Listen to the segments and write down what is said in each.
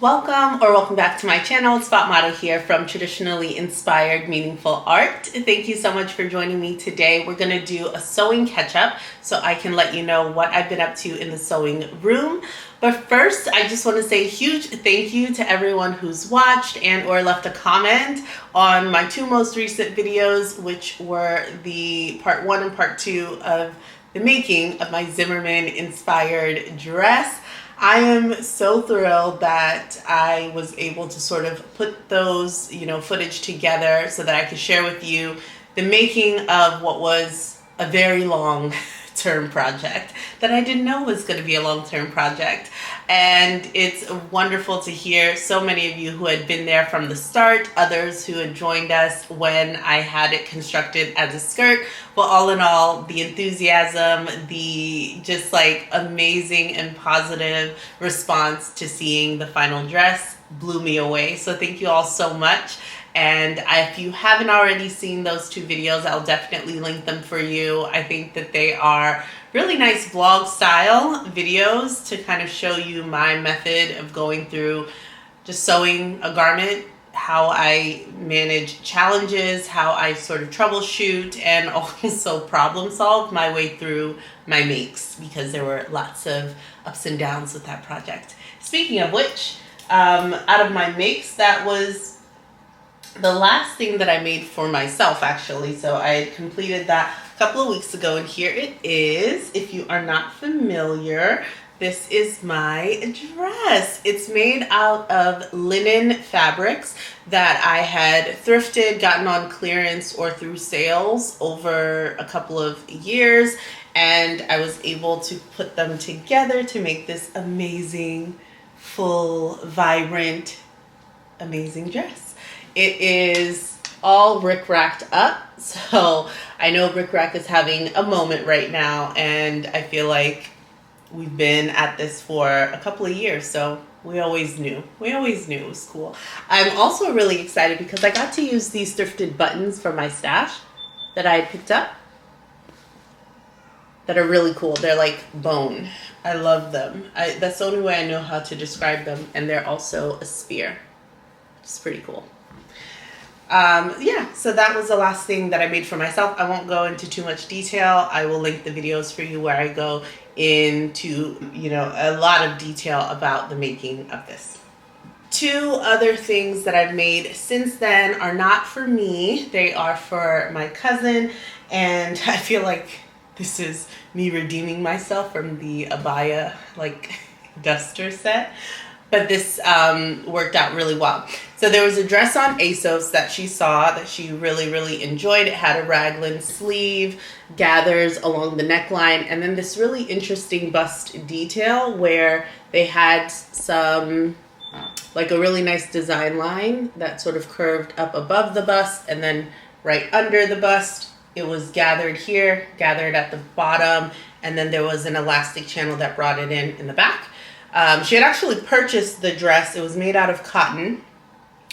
Welcome back to my channel. It's Spot Model here from Traditionally Inspired Meaningful Art. Thank you so much for joining me today. We're going to do a sewing catch-up so I can let you know what I've been up to in the sewing room. But first, I just want to say a huge thank you to everyone who's watched and or left a comment on my two most recent videos, which were the part 1 and part 2 of the making of my Zimmerman inspired dress. I am so thrilled that I was able to sort of put those, footage together so that I could share with you the making of what was a very long-term project that I didn't know was going to be a long-term project. And it's wonderful to hear so many of you who had been there from the start, others who had joined us when I had it constructed as a skirt. Well, all in all, the enthusiasm, the just like amazing and positive response to seeing the final dress blew me away. So thank you all so much. And if you haven't already seen those two videos, I'll definitely link them for you. I think that they are really nice vlog style videos to kind of show you my method of going through just sewing a garment, how I manage challenges, how I sort of troubleshoot, and also problem solve my way through my makes, because there were lots of ups and downs with that project. Speaking of which, out of my makes, that was the last thing that I made for myself, actually. So I had completed that a couple of weeks ago, and here it is. If you are not familiar, this is my dress. It's made out of linen fabrics that I had thrifted, gotten on clearance or through sales over a couple of years, and I was able to put them together to make this amazing, full, vibrant, amazing dress. It is all rick-racked up, so I know rick-rack is having a moment right now, and I feel like we've been at this for a couple of years, so we always knew it was cool. I'm also really excited because I got to use these thrifted buttons from my stash that I had picked up that are really cool. They're like bone. I love them. That's the only way I know how to describe them, and they're also a spear. It's pretty cool. Yeah, so that was the last thing that I made for myself. I won't go into too much detail. I will link the videos for you where I go into, a lot of detail about the making of this. Two other things that I've made since then are not for me. They are for my cousin, and I feel like this is me redeeming myself from the abaya, duster set. But this worked out really well. So there was a dress on ASOS that she saw that she really, really enjoyed. It had a raglan sleeve, gathers along the neckline, and then this really interesting bust detail where they had some, a really nice design line that sort of curved up above the bust, and then right under the bust, it was gathered here, gathered at the bottom, and then there was an elastic channel that brought it in the back. She had actually purchased the dress. It was made out of cotton.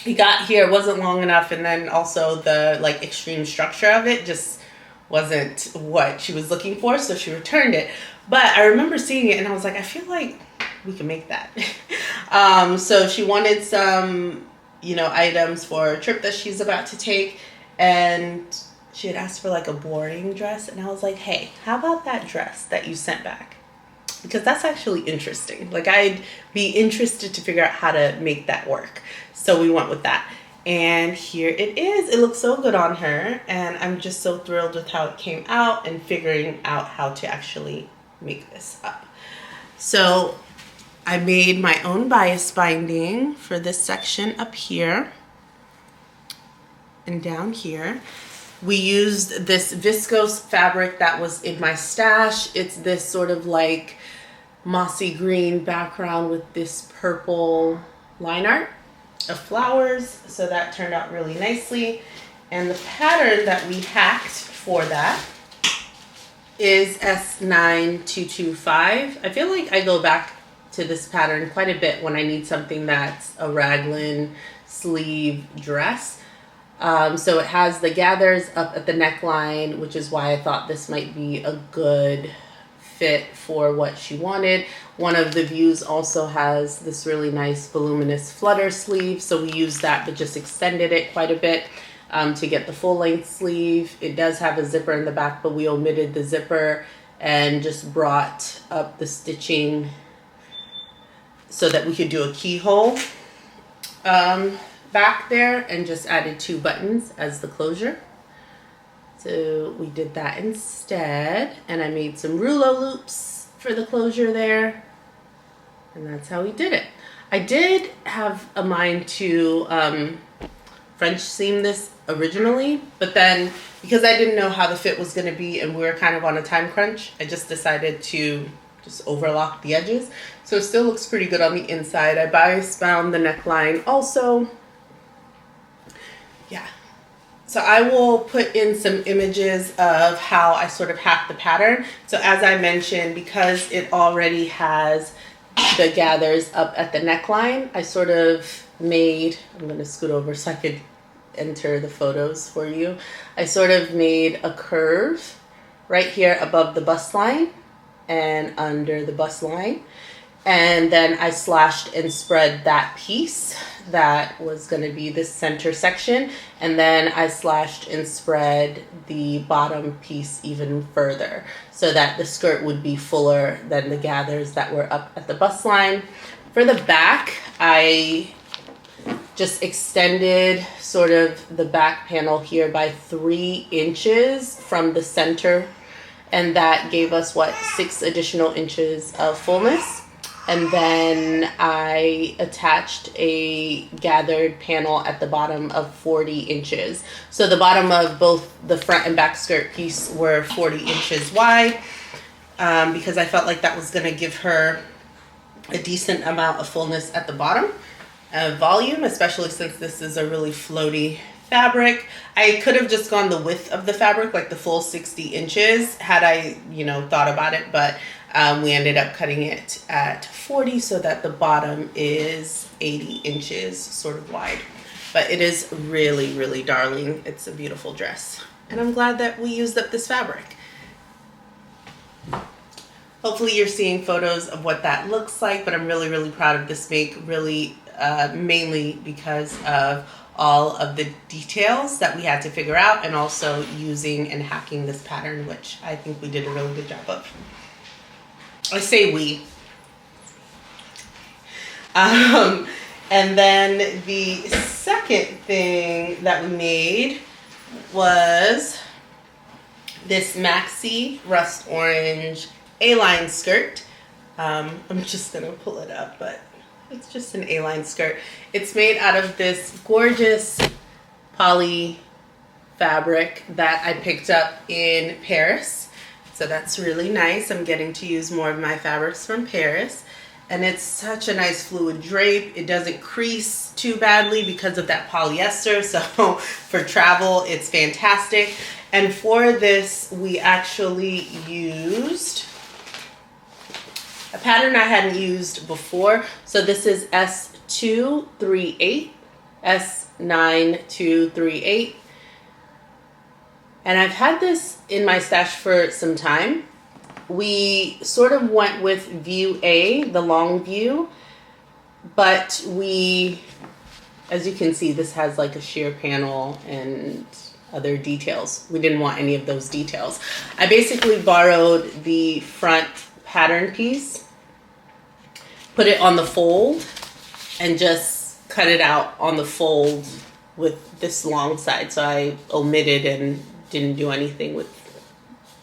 It got here, it wasn't long enough, and then also the extreme structure of it just wasn't what she was looking for, so she returned it. But I remember seeing it and I was like, I feel like we can make that. So she wanted some, items for a trip that she's about to take, and she had asked for a boring dress, and I was like, hey, how about that dress that you sent back? Because that's actually interesting. I'd be interested to figure out how to make that work. So we went with that. And here it is. It looks so good on her. And I'm just so thrilled with how it came out and figuring out how to actually make this up. So I made my own bias binding for this section up here and down here. We used this viscose fabric that was in my stash. It's this sort of mossy green background with this purple line art of flowers. So that turned out really nicely. And the pattern that we hacked for that is S9225. I feel like I go back to this pattern quite a bit when I need something that's a raglan sleeve dress. So it has the gathers up at the neckline, which is why I thought this might be a good fit for what she wanted. One of the views also has this really nice voluminous flutter sleeve, so we used that but just extended it quite a bit to get the full length sleeve. It does have a zipper in the back, but we omitted the zipper and just brought up the stitching so that we could do a keyhole back there, and just added 2 buttons as the closure. So we did that instead, and I made some rouleau loops for the closure there, and that's how we did it. I did have a mind to French seam this originally, but then because I didn't know how the fit was going to be and we were kind of on a time crunch, I just decided to just overlock the edges. So it still looks pretty good on the inside. I bias bound the neckline also. Yeah. So I will put in some images of how I sort of hacked the pattern. So as I mentioned, because it already has the gathers up at the neckline, I sort of made, I'm going to scoot over so I could enter the photos for you. I sort of made a curve right here above the bust line and under the bust line. And then I slashed and spread that piece that was going to be this center section. And then I slashed and spread the bottom piece even further so that the skirt would be fuller than the gathers that were up at the bust line. For the back, I just extended sort of the back panel here by 3 inches from the center. And that gave us, 6 additional inches of fullness. And then I attached a gathered panel at the bottom of 40 inches. So the bottom of both the front and back skirt piece were 40 inches wide because I felt like that was going to give her a decent amount of fullness at the bottom. Volume, especially since this is a really floaty fabric. I could have just gone the width of the fabric, like the full 60 inches, had I, thought about it, but we ended up cutting it at 40 so that the bottom is 80 inches sort of wide. But it is really, really darling. It's a beautiful dress. And I'm glad that we used up this fabric. Hopefully you're seeing photos of what that looks like, but I'm really, really proud of this make, really mainly because of all of the details that we had to figure out, and also using and hacking this pattern, which I think we did a really good job of. I say we. And then the second thing that we made was this maxi rust orange A-line skirt. I'm just gonna pull it up, but it's just an A-line skirt. It's made out of this gorgeous poly fabric that I picked up in Paris. So that's really nice. I'm getting to use more of my fabrics from Paris. And it's such a nice fluid drape. It doesn't crease too badly because of that polyester. So for travel, it's fantastic. And for this, we actually used a pattern I hadn't used before. So this is S238, S9238. And I've had this in my stash for some time. We sort of went with view A, the long view, but we, as you can see, this has like a sheer panel and other details. We didn't want any of those details. I basically borrowed the front pattern piece, put it on the fold, and just cut it out on the fold with this long side. So I omitted and didn't do anything with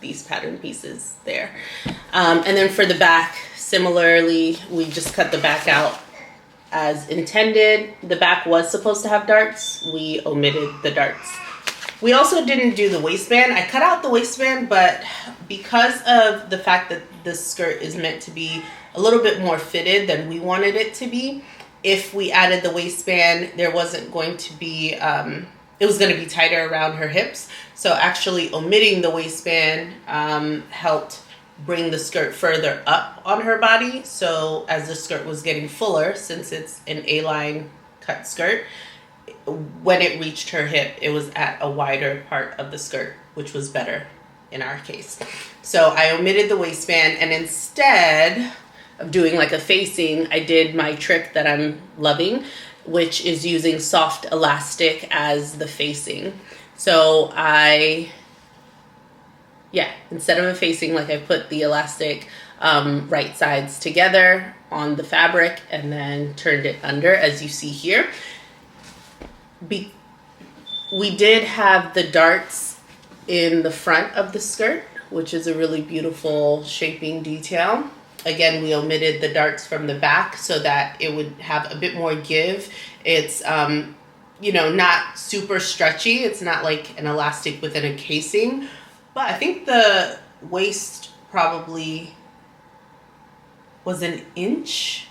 these pattern pieces there. And then for the back, similarly, we just cut the back out as intended. The back was supposed to have darts. We omitted the darts. We also didn't do the waistband. I cut out the waistband, but because of the fact that this skirt is meant to be a little bit more fitted than we wanted it to be, if we added the waistband, there wasn't going to be, it was going to be tighter around her hips. So actually omitting the waistband helped bring the skirt further up on her body. So as the skirt was getting fuller, since it's an A-line cut skirt, when it reached her hip, it was at a wider part of the skirt, which was better in our case. So I omitted the waistband, and instead of doing like a facing, I did my trick that I'm loving, which is using soft elastic as the facing. So instead of a facing, like I put the elastic right sides together on the fabric and then turned it under, as you see here. We did have the darts in the front of the skirt, which is a really beautiful shaping detail. Again, we omitted the darts from the back so that it would have a bit more give. It's, not super stretchy. It's not like an elastic within a casing, but I think the waist probably was an inch.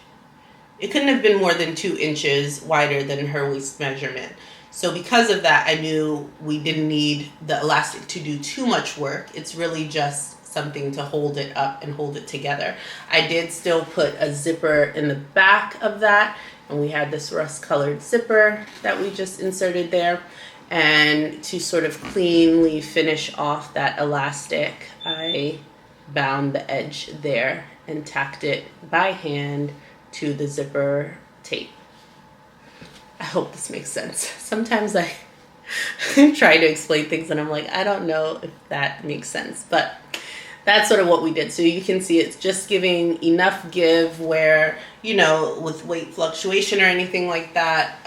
It couldn't have been more than 2 inches wider than her waist measurement. So because of that, I knew we didn't need the elastic to do too much work. It's really just something to hold it up and hold it together. I did still put a zipper in the back of that, and we had this rust colored zipper that we just inserted there. And to sort of cleanly finish off that elastic, I bound the edge there and tacked it by hand to the zipper tape. I hope this makes sense. Sometimes I try to explain things and I'm like, I don't know if that makes sense, but that's sort of what we did. So you can see it's just giving enough give where, with weight fluctuation or anything like that,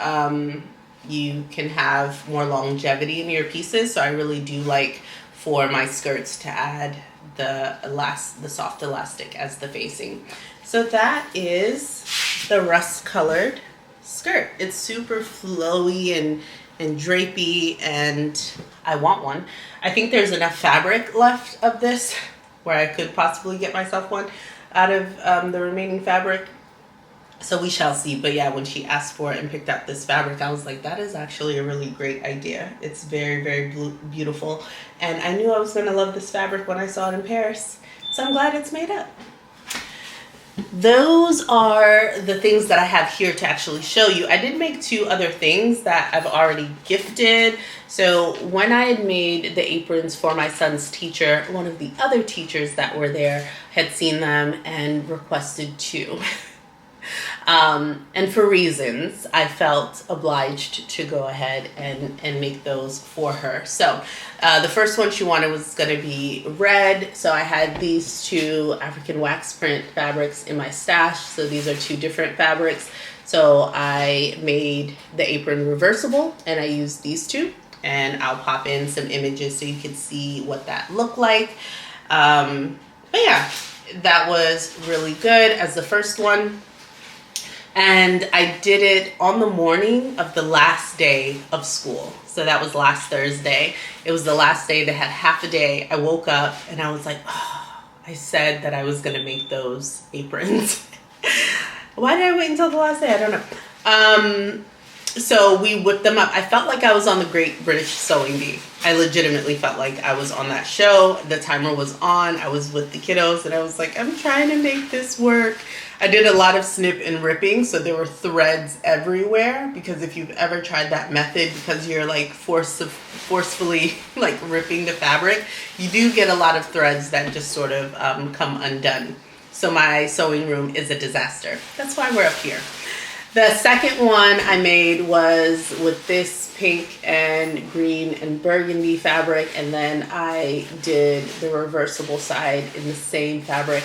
you can have more longevity in your pieces. So I really do like for my skirts to add the soft elastic as the facing. So that is the rust colored skirt. It's super flowy and drapey, and I want one. I think there's enough fabric left of this where I could possibly get myself one out of the remaining fabric. So we shall see. But yeah, when she asked for it and picked up this fabric, I was like, that is actually a really great idea. It's very, very beautiful. And I knew I was going to love this fabric when I saw it in Paris. So I'm glad it's made up. Those are the things that I have here to actually show you. I did make 2 other things that I've already gifted. So when I had made the aprons for my son's teacher, one of the other teachers that were there had seen them and requested 2. And for reasons, I felt obliged to go ahead and make those for her. So the first one she wanted was going to be red. So I had these 2 African wax print fabrics in my stash. So these are 2 different fabrics. So I made the apron reversible and I used these 2. And I'll pop in some images so you can see what that looked like. But yeah, that was really good as the first one. And I did it on the morning of the last day of school. So that was last Thursday. It was the last day. They had half a day. I woke up and I was like, oh, I said that I was going to make those aprons. Why did I wait until the last day? I don't know. So we whipped them up. I felt like I was on the Great British Sewing Bee. I legitimately felt like I was on that show. The timer was on. I was with the kiddos and I was like, I'm trying to make this work. I did a lot of snip and ripping, so there were threads everywhere, because if you've ever tried that method, because you're like forcefully like ripping the fabric, you do get a lot of threads that just sort of come undone. So my sewing room is a disaster. That's why we're up here. The second one I made was with this pink and green and burgundy fabric, and then I did the reversible side in the same fabric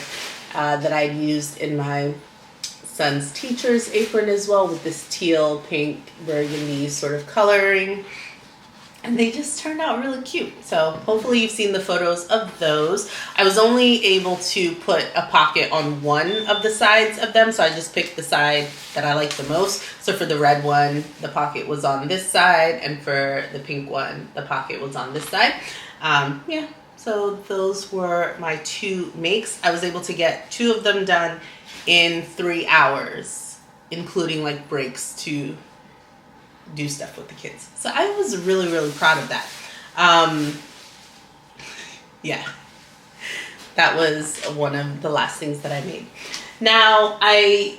that I'd used in my son's teacher's apron as well, with this teal, pink, burgundy sort of coloring. And they just turned out really cute. So hopefully you've seen the photos of those. I was only able to put a pocket on one of the sides of them, so I just picked the side that I like the most. So for the red one, the pocket was on this side, and for the pink one, the pocket was on this side. Yeah. So those were my 2 makes. I was able to get 2 of them done in 3 hours, including like breaks to do stuff with the kids. So I was really, really proud of that. Yeah, that was one of the last things that I made. Now I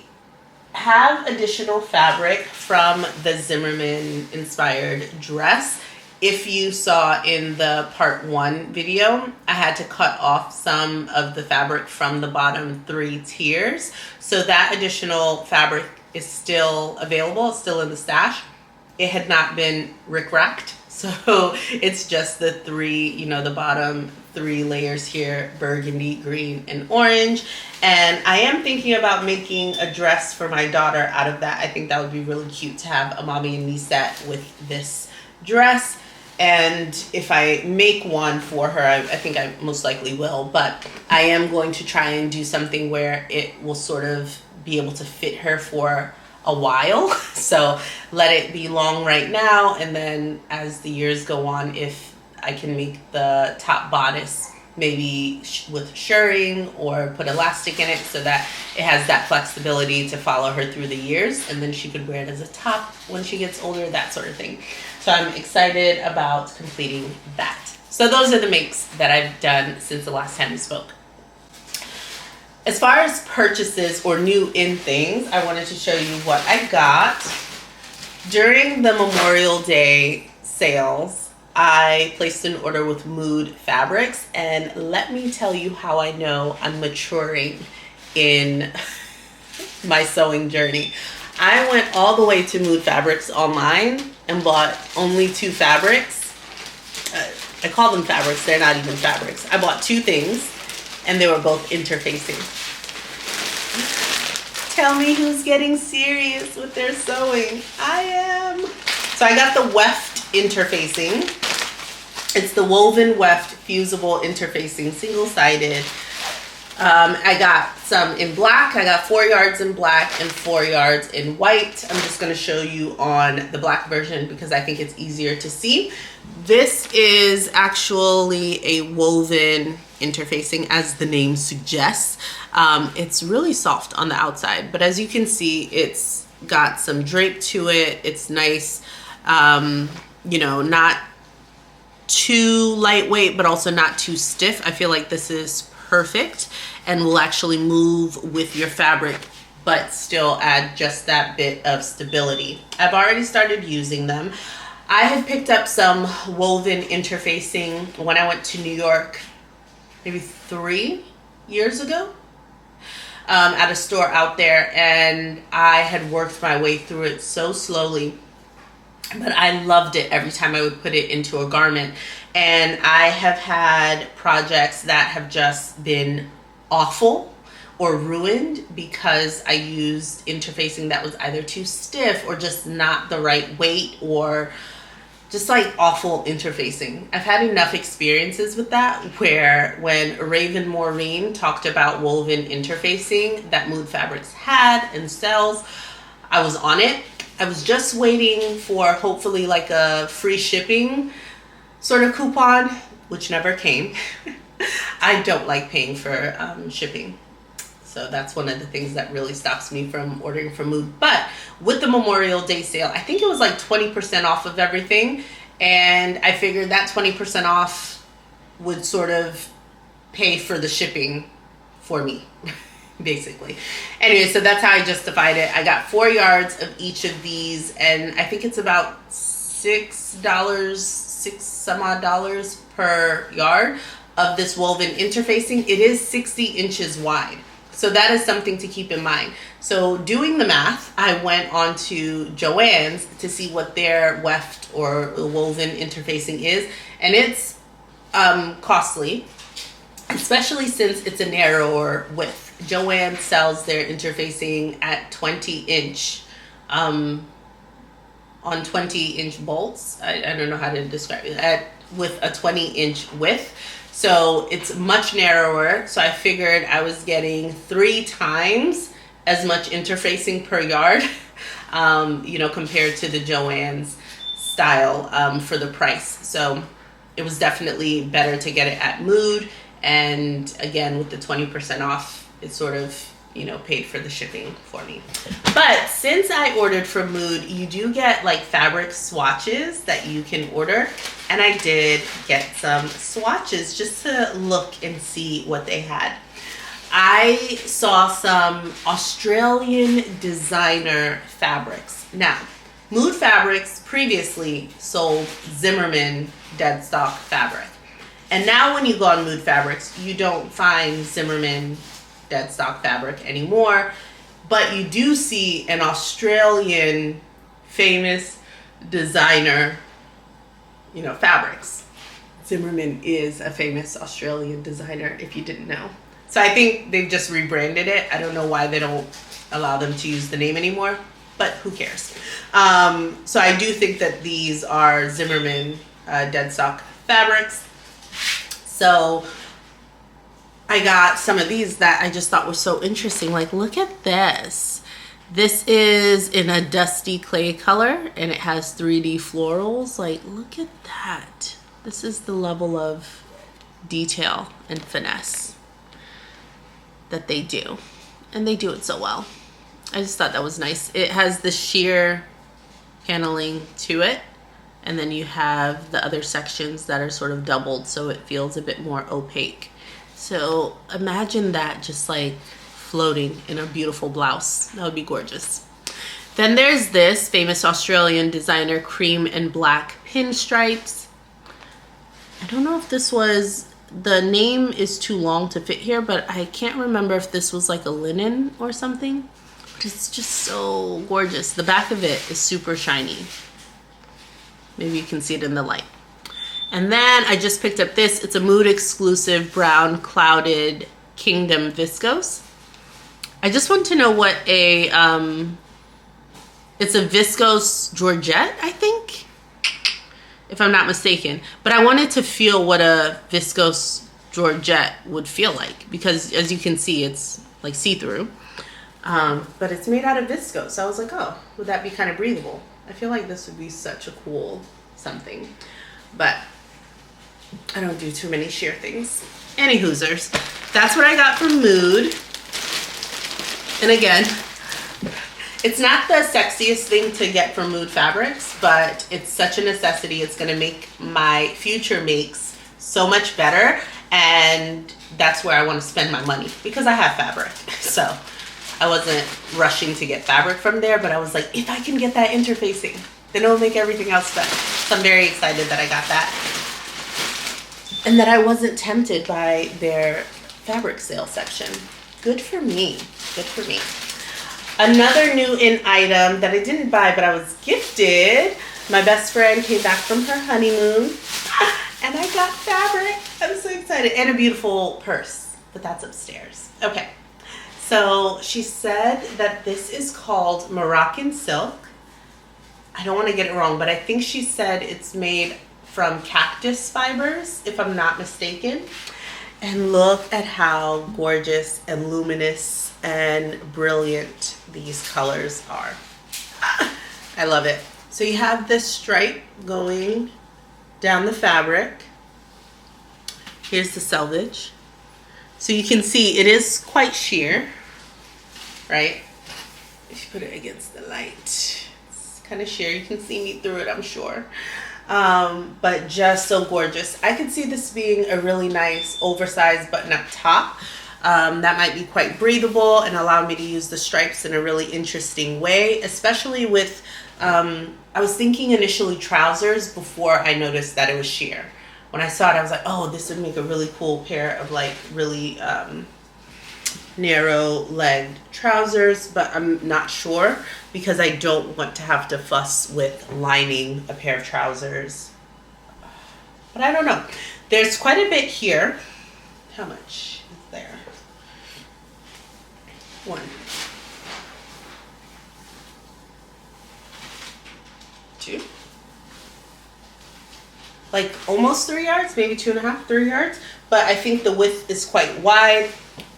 have additional fabric from the Zimmerman inspired dress if you saw in the part 1 video, I had to cut off some of the fabric from the bottom 3 tiers. So that additional fabric is still available, it's still in the stash. It had not been rick-racked. So it's just the 3, you know, the bottom 3 layers here, burgundy, green, and orange. And I am thinking about making a dress for my daughter out of that. I think that would be really cute to have a mommy and me set with this dress. And if I make one for her, I think I most likely will. But I am going to try and do something where it will sort of be able to fit her for a while. So let it be long right now, and then as the years go on, if I can make the top bodice maybe with shirring or put elastic in it so that it has that flexibility to follow her through the years, and then she could wear it as a top when she gets older, that sort of thing. So I'm excited about completing that. So those are the makes that I've done since the last time we spoke. As far as purchases or new in things, I wanted to show you what I got. During the Memorial Day sales, I placed an order with Mood Fabrics, and let me tell you how I know I'm maturing in my sewing journey. I went all the way to Mood Fabrics online and bought only 2 fabrics. I call them fabrics, they're not even fabrics. I bought 2 things, and they were both interfacing. Tell me who's getting serious with their sewing. I am. So I got the weft interfacing. It's the woven weft fusible interfacing, single-sided. I got some in black. I got 4 yards in black and 4 yards in white. I'm just going to show you on the black version because I think it's easier to see. This is actually a woven interfacing, as the name suggests. It's really soft on the outside, but as you can see, it's got some drape to it. It's nice, you know, not too lightweight, but also not too stiff. I feel like this is perfect and will actually move with your fabric, but still add just that bit of stability. I've already started using them. I had picked up some woven interfacing when I went to New York maybe 3 years ago at a store out there, and I had worked my way through it so slowly, but I loved it every time I would put it into a garment. And I have had projects that have just been awful or ruined because I used interfacing that was either too stiff or just not the right weight, or just like awful interfacing. I've had enough experiences with that where when Raven Maureen talked about woven interfacing that Mood Fabrics had and sells, I was on it. I was just waiting for hopefully like a free shipping sort of coupon, which never came. I don't like paying for shipping. So that's one of the things that really stops me from ordering from Mood. But with the Memorial Day sale, I think it was like 20% off of everything. And I figured that 20% off would sort of pay for the shipping for me, basically. Anyway, so that's how I justified it. I got 4 yards of each of these, and I think it's about $6, 6 some odd dollars per yard of this woven interfacing. It is 60 inches wide. So that is something to keep in mind. So doing the math, I went on to Joann's to see what their weft or woven interfacing is. And it's costly, especially since it's a narrower width. Joann sells their interfacing at 20-inch, on 20-inch bolts. I don't know how to describe it, with a 20-inch width. So it's much narrower. So I figured I was getting 3 times as much interfacing per yard, you know, compared to the Joann's style for the price. So it was definitely better to get it at Mood. And again, with the 20% off, it sort of, you know, paid for the shipping for me. But since I ordered from Mood, you do get like fabric swatches that you can order. And I did get some swatches just to look and see what they had. I saw some Australian designer fabrics. Now, Mood Fabrics previously sold Zimmerman dead stock fabric. And now when you go on Mood Fabrics, you don't find Zimmerman dead stock fabric anymore, but you do see an Australian famous designer, you know, fabrics. Zimmerman is a famous Australian designer, if you didn't know. So I think they've just rebranded it. I don't know why they don't allow them to use the name anymore, but who cares? So I do think that these are Zimmerman dead stock fabrics. So I got some of these that I just thought were so interesting. Like, look at this. This is in a dusty clay color and it has 3D florals. Like, look at that. This is the level of detail and finesse that they do. And they do it so well. I just thought that was nice. It has the sheer paneling to it. And then you have the other sections that are sort of doubled so it feels a bit more opaque. So imagine that just like floating in a beautiful blouse. That would be gorgeous. Then there's this famous Australian designer cream and black pinstripes. I don't know if this was, the name is too long to fit here, but I can't remember if this was like a linen or something. But it's just so gorgeous. The back of it is super shiny. Maybe you can see it in the light. And then I just picked up this. It's a Mood exclusive brown clouded Kingdom viscose. I just want to know what a, it's a viscose Georgette, I think, if I'm not mistaken. But I wanted to feel what a viscose Georgette would feel like, because as you can see, it's like see-through. But it's made out of viscose. So I was like, oh, would that be kind of breathable? I feel like this would be such a cool something. But I don't do too many sheer things. Any hoosers. That's what I got from Mood. And again, it's not the sexiest thing to get from Mood Fabrics, but it's such a necessity. It's going to make my future makes so much better. And that's where I want to spend my money because I have fabric. So I wasn't rushing to get fabric from there, but I was like, if I can get that interfacing, then it'll make everything else better. So I'm very excited that I got that. And that I wasn't tempted by their fabric sale section. Good for me. Good for me. Another new in item that I didn't buy, but I was gifted. My best friend came back from her honeymoon and I got fabric. I'm so excited. And a beautiful purse, but that's upstairs. Okay. So she said that this is called Moroccan silk. I don't want to get it wrong, but I think she said it's made from cactus fibers, if I'm not mistaken. And look at how gorgeous and luminous and brilliant these colors are. I love it. So you have this stripe going down the fabric. Here's the selvage. So you can see it is quite sheer, right? If you put it against the light, it's kind of sheer. You can see me through it, I'm sure. But just so gorgeous. I could see this being a really nice oversized button-up top. That might be quite breathable and allow me to use the stripes in a really interesting way, especially with, I was thinking initially trousers before I noticed that it was sheer. When I saw it, I was like, oh, this would make a really cool pair of like really narrow legged trousers, but I'm not sure because I don't want to have to fuss with lining a pair of trousers. But I don't know. There's quite a bit here. How much is there? 1, 2, like almost 3 yards, maybe 2.5, 3 yards. But I think the width is quite wide.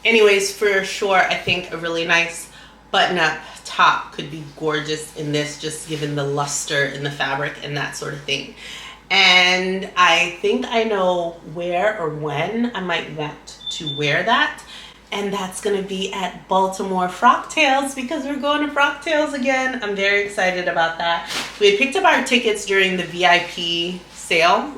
Anyways, for sure, I think a really nice button-up top could be gorgeous in this, just given the luster in the fabric and that sort of thing. And I think I know where or when I might want to wear that. And that's going to be at Baltimore Frocktails because we're going to Frocktails again. I'm very excited about that. We had picked up our tickets during the VIP sale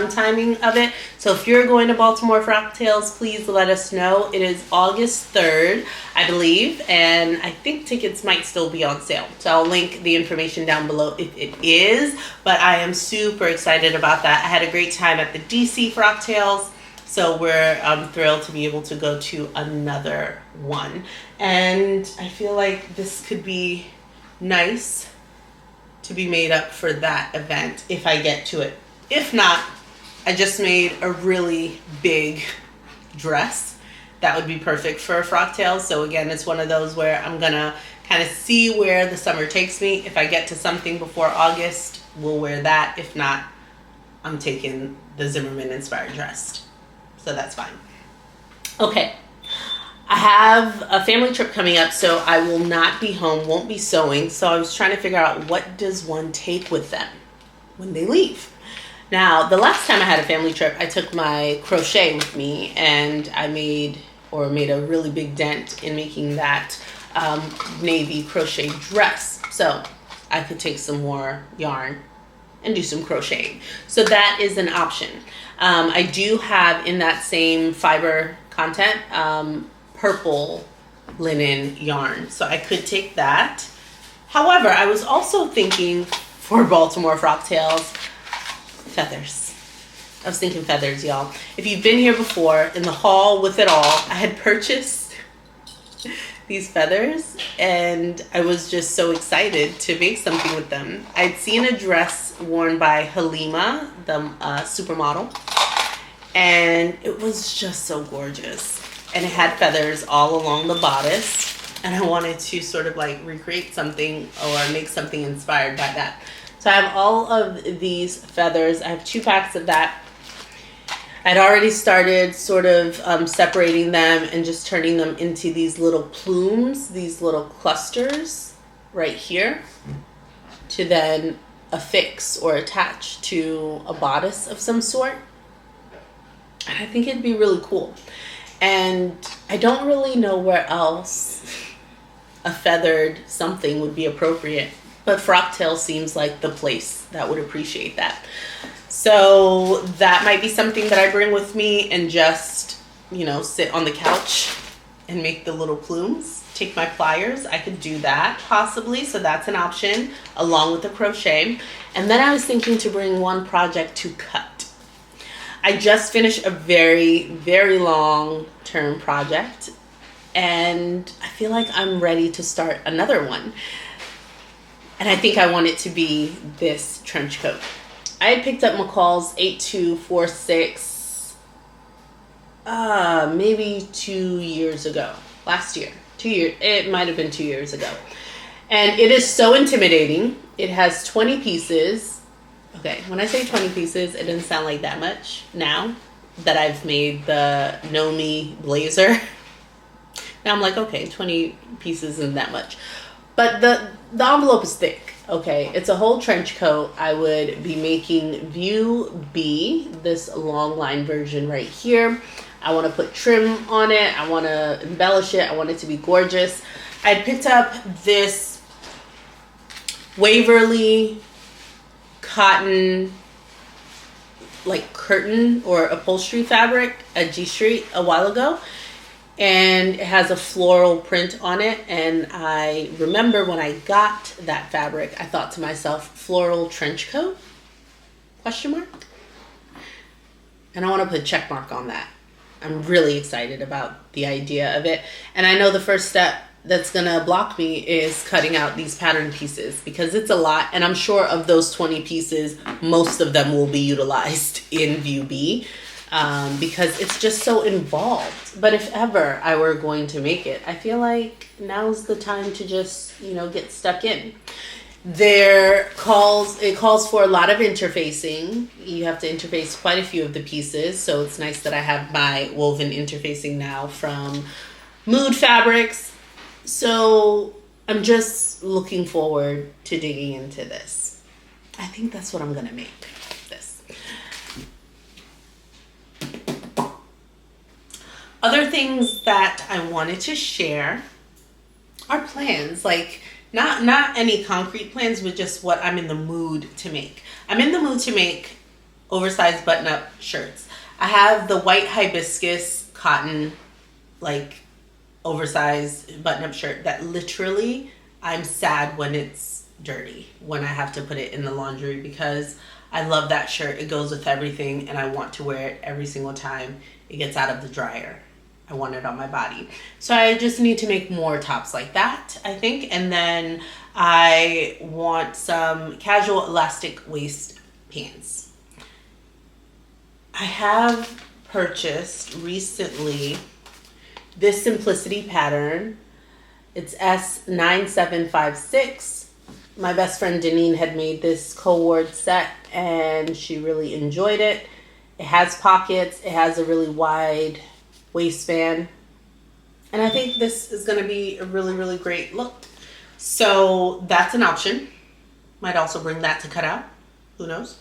timing of it. So if you're going to Baltimore Frocktails, please let us know. It is August 3rd, I believe, and I think tickets might still be on sale. So I'll link the information down below if it is, but I am super excited about that. I had a great time at the DC Frocktails, so we're thrilled to be able to go to another one. And I feel like this could be nice to be made up for that event if I get to it. If not, I just made a really big dress that would be perfect for a Frocktail. So again, it's one of those where I'm gonna kind of see where the summer takes me. If I get to something before August, we'll wear that. If not, I'm taking the Zimmerman inspired dress. So that's fine. Okay. I have a family trip coming up, so I will not be home, won't be sewing. So I was trying to figure out, what does one take with them when they leave? Now, the last time I had a family trip, I took my crochet with me, and I made a really big dent in making that navy crochet dress. So I could take some more yarn and do some crocheting. So that is an option. I do have in that same fiber content, purple linen yarn, so I could take that. However, I was also thinking for Baltimore Frocktails, feathers. I was thinking feathers, y'all. If you've been here before, in the haul with it all, I had purchased these feathers, and I was just so excited to make something with them. I'd seen a dress worn by Halima, the supermodel, and it was just so gorgeous. And it had feathers all along the bodice, and I wanted to sort of like recreate something or make something inspired by that. So I have all of these feathers. I have 2 packs of that. I'd already started sort of separating them and just turning them into these little plumes, these little clusters right here, to then affix or attach to a bodice of some sort. And I think it'd be really cool. And I don't really know where else a feathered something would be appropriate, but Frocktail seems like the place that would appreciate that. So that might be something that I bring with me and just, sit on the couch and make the little plumes. Take my pliers, I could do that possibly, so that's an option along with the crochet. And then I was thinking to bring one project to cut. I just finished a very, very long-term project, and I feel like I'm ready to start another one. And I think I want it to be this trench coat. I had picked up McCall's 8246 maybe 2 years ago. Last year. 2 years. It might have been 2 years ago. And it is so intimidating. It has 20 pieces. Okay, when I say 20 pieces, it doesn't sound like that much now that I've made the Nomi blazer. Now I'm like, okay, 20 pieces isn't that much. But the envelope is thick, okay? It's a whole trench coat. I would be making view B, this long line version right here. I want to put trim on it. I want to embellish it. I want it to be gorgeous. I picked up this Waverly cotton like curtain or upholstery fabric at G Street a while ago, and it has a floral print on it. And I remember when I got that fabric, I thought to myself, floral trench coat, question mark? And I want to put a check mark on that. I'm really excited about the idea of it. And I know the first step that's gonna block me is cutting out these pattern pieces, because it's a lot, and I'm sure of those 20 pieces, most of them will be utilized in view B, because it's just so involved. But if ever I were going to make it, I feel like now's the time to just, get stuck in. It calls for a lot of interfacing. You have to interface quite a few of the pieces, so it's nice that I have my woven interfacing now from Mood Fabrics. So I'm just looking forward to digging into this. I think that's what I'm gonna make, this. Other things that I wanted to share are plans, like not any concrete plans, but just what I'm in the mood to make. I'm in the mood to make oversized button-up shirts. I have the white hibiscus cotton, like, oversized button-up shirt that literally I'm sad when it's dirty, when I have to put it in the laundry, because I love that shirt. It goes with everything, and I want to wear it every single time it gets out of the dryer. I want it on my body. So I just need to make more tops like that, I think. And then I want some casual elastic waist pants. I have purchased recently this Simplicity pattern. It's S9756. My best friend Deneen had made this co-ward set and she really enjoyed it. It has pockets. It has a really wide waistband. And I think this is going to be a really, really great look. So that's an option. Might also bring that to cut out. Who knows?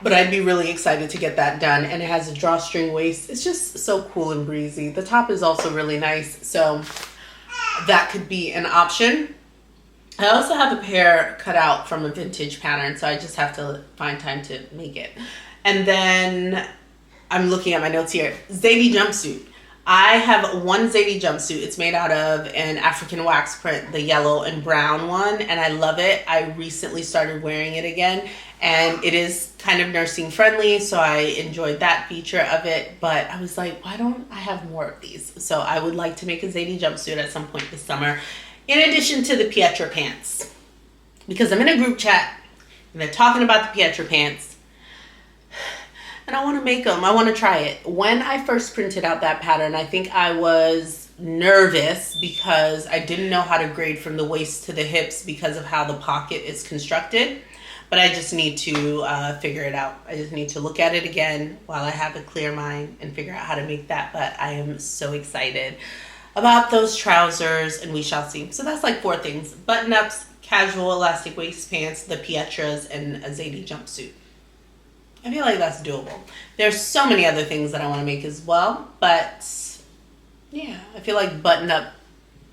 But I'd be really excited to get that done. And it has a drawstring waist. It's just so cool and breezy. The top is also really nice. So that could be an option. I also have a pair cut out from a vintage pattern, so I just have to find time to make it. And then I'm looking at my notes here. Zadie jumpsuit. I have one Zadie jumpsuit. It's made out of an African wax print, the yellow and brown one, and I love it. I recently started wearing it again, and it is kind of nursing friendly, so I enjoyed that feature of it. But I was like, why don't I have more of these? So I would like to make a Zadie jumpsuit at some point this summer, in addition to the Pietra pants, because I'm in a group chat and they're talking about the Pietra pants and I want to make them. I want to try it. When I first printed out that pattern, I think I was nervous because I didn't know how to grade from the waist to the hips because of how the pocket is constructed. But I just need to figure it out. I just need to look at it again while I have a clear mind and figure out how to make that. But I am so excited about those trousers, and we shall see. So that's like 4 things: button-ups, casual elastic waist pants, the Pietras, and a Zadie jumpsuit. I feel like that's doable. There's so many other things that I want to make as well, but yeah, I feel like button-up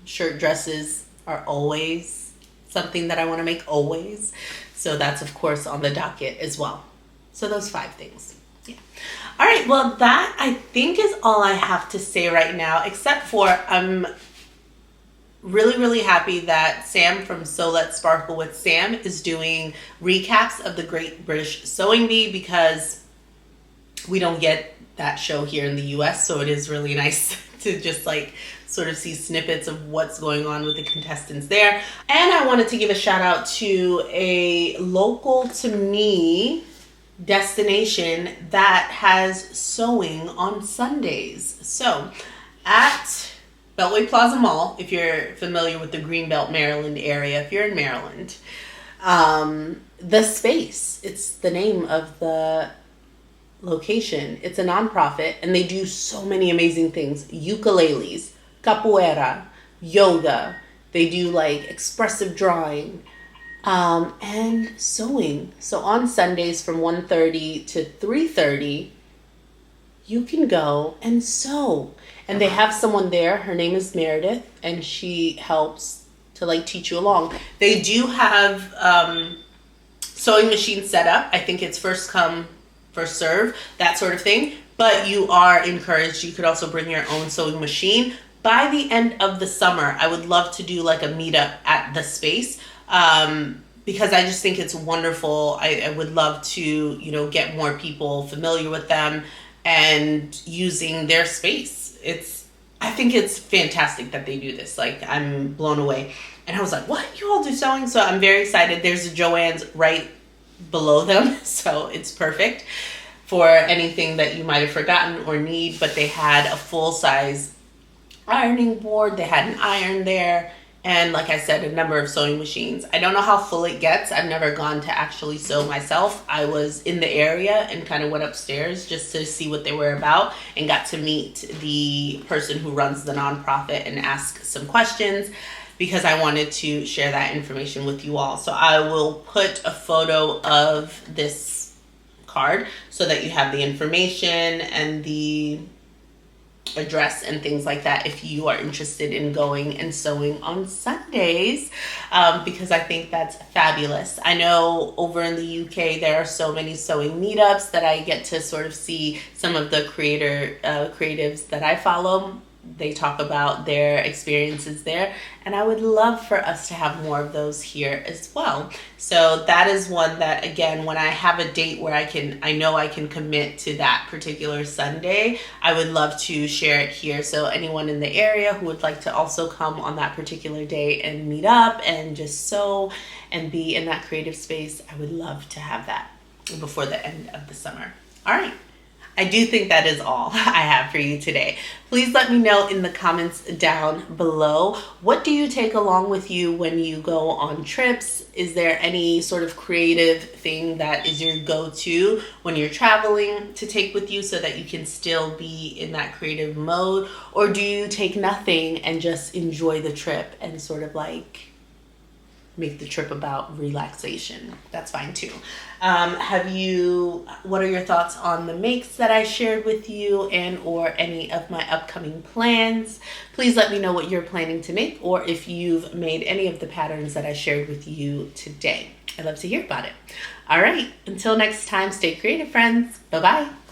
shirt dresses are always something that I want to make, always. So that's, of course, on the docket as well. So those 5 things. Yeah. All right, well, that I think is all I have to say right now, except for I'm really, really happy that Sam from So Let's Sparkle with Sam is doing recaps of the Great British Sewing Bee, because we don't get that show here in the US, so it is really nice to just like sort of see snippets of what's going on with the contestants there. And I wanted to give a shout out to a local to me destination that has sewing on Sundays. So at Beltway Plaza Mall, if you're familiar with the Greenbelt, Maryland area, if you're in Maryland, The Space, it's the name of the location. It's a nonprofit, and they do so many amazing things: ukuleles, capoeira, yoga. They do like expressive drawing, and sewing. So on Sundays from 1:30 to 3:30, you can go and sew. And they have someone there. Her name is Meredith, and she helps to like teach you along. They do have sewing machines set up. I think it's first come, first serve, that sort of thing. But you are encouraged. You could also bring your own sewing machine. By the end of the summer, I would love to do like a meetup at The Space, because I just think it's wonderful. I would love to, you know, get more people familiar with them and using their space. I think it's fantastic that they do this. Like, I'm blown away. And I was like, what? You all do sewing? So I'm very excited. There's a Joann's right below them, so it's perfect for anything that you might have forgotten or need. But they had a full-size ironing board. They had an iron there. And like I said, a number of sewing machines. I don't know how full it gets. I've never gone to actually sew myself. I was in the area and kind of went upstairs just to see what they were about, and got to meet the person who runs the nonprofit and ask some questions, because I wanted to share that information with you all. So I will put a photo of this card so that you have the information and the a dress and things like that if you are interested in going and sewing on Sundays, because I think that's fabulous. I know over in the UK there are so many sewing meetups that I get to sort of see some of the creatives that I follow. They talk about their experiences there, and I would love for us to have more of those here as well. So that is one that, again, when I have a date where I know I can commit to that particular Sunday, I would love to share it here. So anyone in the area who would like to also come on that particular day and meet up and just sew and be in that creative space, I would love to have that before the end of the summer. All right. I do think that is all I have for you today. Please let me know in the comments down below. What do you take along with you when you go on trips? Is there any sort of creative thing that is your go-to when you're traveling to take with you so that you can still be in that creative mode? Or do you take nothing and just enjoy the trip and sort of like make the trip about relaxation? That's fine too. What are your thoughts on the makes that I shared with you and or any of my upcoming plans? Please let me know what you're planning to make or if you've made any of the patterns that I shared with you today. I'd love to hear about it. All right, until next time, stay creative, friends. Bye-bye.